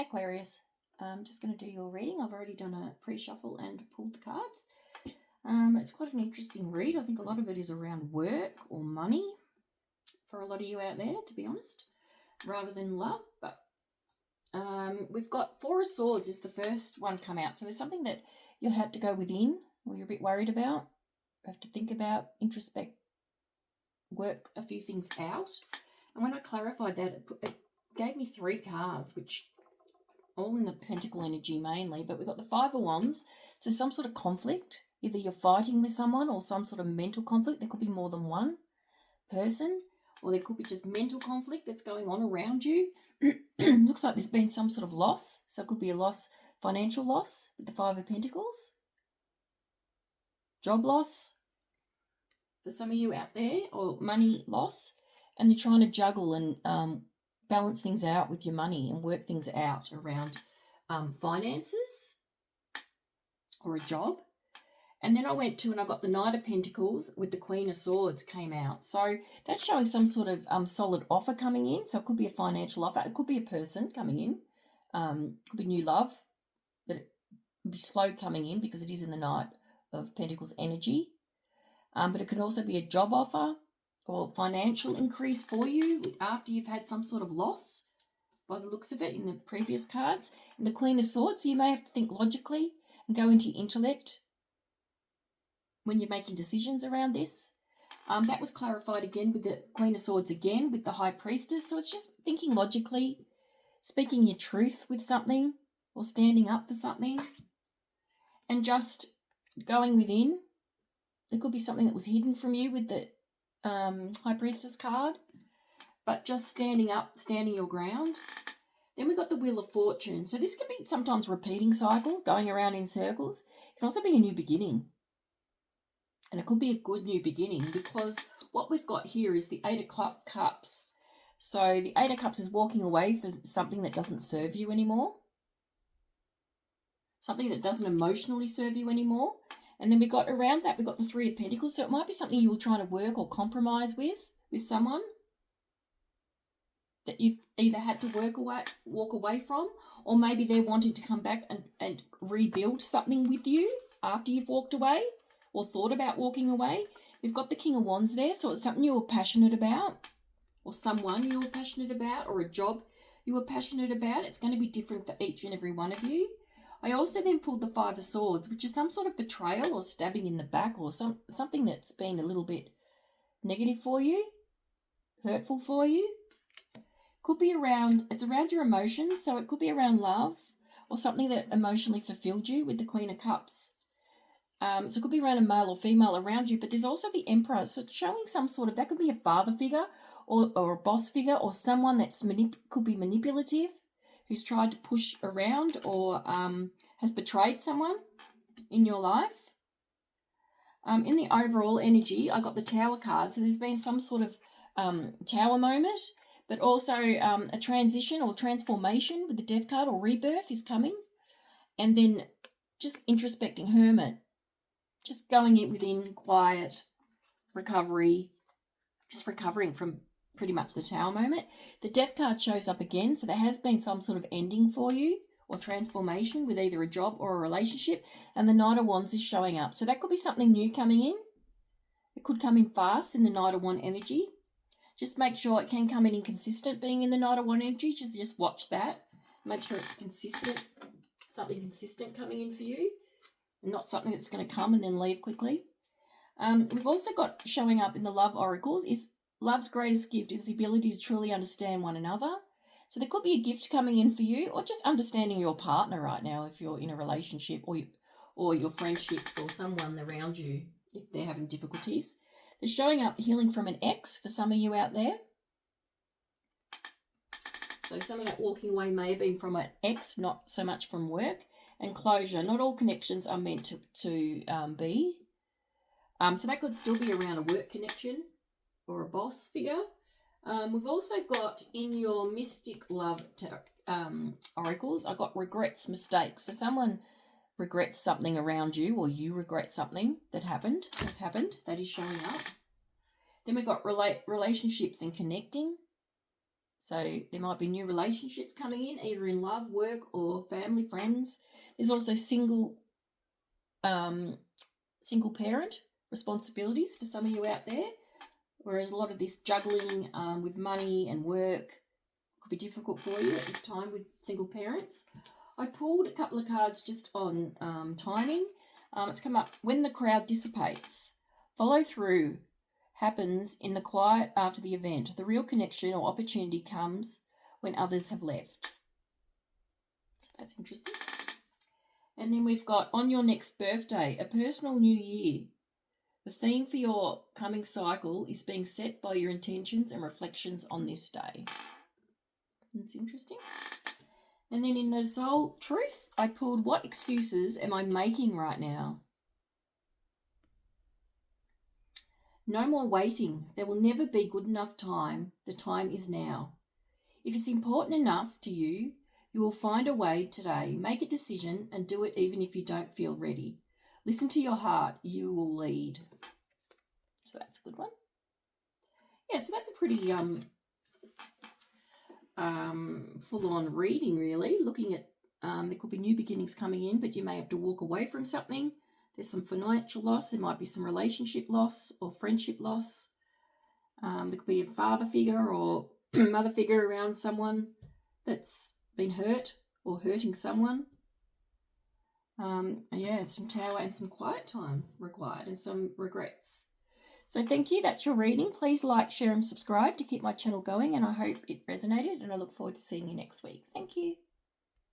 Hi Aquarius, I'm just going to do your reading. I've already done a pre-shuffle and pulled the cards. It's quite an interesting read. I think a lot of it is around work or money for a lot of you out there, to be honest, rather than love. But we've got Four of Swords is the first one come out. So there's something that you'll have to go within or you're a bit worried about. You have to think about, introspect, work a few things out. And when I clarified that, it gave me three cards, which all in the pentacle energy mainly, but we've got the Five of Wands. So some sort of conflict. Either you're fighting with someone or some sort of mental conflict. There could be more than one person, or there could be just mental conflict that's going on around you. Looks like there's been some sort of loss. So it could be a loss, financial loss with the Five of Pentacles. Job loss for some of you out there, or money loss. And you're trying to juggle and balance things out with your money and work things out around finances or a job. And then I went to and I got the Knight of Pentacles with the Queen of Swords came out. So that's showing some sort of solid offer coming in. So it could be a financial offer. It could be a person coming in. It could be new love. That it would be slow coming in because it is in the Knight of Pentacles energy. But it could also be a job offer or financial increase for you after you've had some sort of loss, by the looks of it in the previous cards. And the Queen of Swords, so you may have to think logically and go into your intellect when you're making decisions around this. That was clarified again with the Queen of Swords again with the High Priestess. So it's just thinking logically, speaking your truth with something or standing up for something and just going within. There could be something that was hidden from you with the High Priestess card, but just standing up, standing your ground. Then we've got the Wheel of Fortune. So this can be sometimes repeating cycles, going around in circles. It can also be a new beginning. And it could be a good new beginning because what we've got here is the Eight of Cups. So the Eight of Cups is walking away for something that doesn't serve you anymore. Something that doesn't emotionally serve you anymore. And then we've got around that, we've got the Three of Pentacles. So it might be something you were trying to work or compromise with someone that you've either had to walk away from, or maybe they're wanting to come back and rebuild something with you after you've walked away or thought about walking away. We've got the King of Wands there. So it's something you were passionate about, or someone you were passionate about, or a job you were passionate about. It's going to be different for each and every one of you. I also then pulled the Five of Swords, which is some sort of betrayal or stabbing in the back, or something that's been a little bit negative for you, hurtful for you. Could be it's around your emotions, so it could be around love or something that emotionally fulfilled you with the Queen of Cups. So it could be around a male or female around you, but there's also the Emperor. So it's showing some sort of, that could be a father figure or a boss figure, or someone that's could be manipulative, who's tried to push around or has betrayed someone in your life. In the overall energy, I got the Tower card. So there's been some sort of tower moment, but also a transition or transformation with the Death card, or rebirth is coming. And then just introspecting, Hermit. Just going in within, quiet, recovery, just recovering from pretty much the Tower moment. The Death card shows up again, so there has been some sort of ending for you or transformation with either a job or a relationship. And the Knight of Wands is showing up. So that could be something new coming in. It could come in fast in the Knight of Wands energy. Just make sure it can come in inconsistent being in the Knight of Wands energy. Just watch that. Make sure it's consistent, something consistent coming in for you, and not something that's going to come and then leave quickly. We've also got showing up in the Love Oracles is love's greatest gift is the ability to truly understand one another. So there could be a gift coming in for you, or just understanding your partner right now if you're in a relationship, or your friendships, or someone around you if they're having difficulties. They're showing up healing from an ex for some of you out there. So some of that walking away may have been from an ex, not so much from work. And closure. Not all connections are meant to be. So that could still be around a work connection or a boss figure. We've also got in your Mystic Love oracles, I got regrets, mistakes. So someone regrets something around you, or you regret something that has happened, that is showing up. Then we've got relationships and connecting. So there might be new relationships coming in, either in love, work, or family, friends. There's also single parent responsibilities for some of you out there, whereas a lot of this juggling with money and work could be difficult for you at this time with single parents. I pulled a couple of cards just on timing. It's come up, when the crowd dissipates, follow through happens in the quiet after the event. The real connection or opportunity comes when others have left. So that's interesting. And then we've got, on your next birthday, a personal new year. The theme for your coming cycle is being set by your intentions and reflections on this day. That's interesting. And then in the soul truth, I pulled, what excuses am I making right now? No more waiting. There will never be good enough time. The time is now. If it's important enough to you, you will find a way today. Make a decision and do it even if you don't feel ready. Listen to your heart. You will lead. So that's a good one. Yeah, so that's a pretty full-on reading, really. Looking at, there could be new beginnings coming in, but you may have to walk away from something. There's some financial loss. There might be some relationship loss or friendship loss. There could be a father figure or mother figure around someone that's been hurt or hurting someone. Yeah, some Tower and some quiet time required and some regrets. So thank you. That's your reading. Please like, share and subscribe to keep my channel going, and I hope it resonated, and I look forward to seeing you next week. Thank you.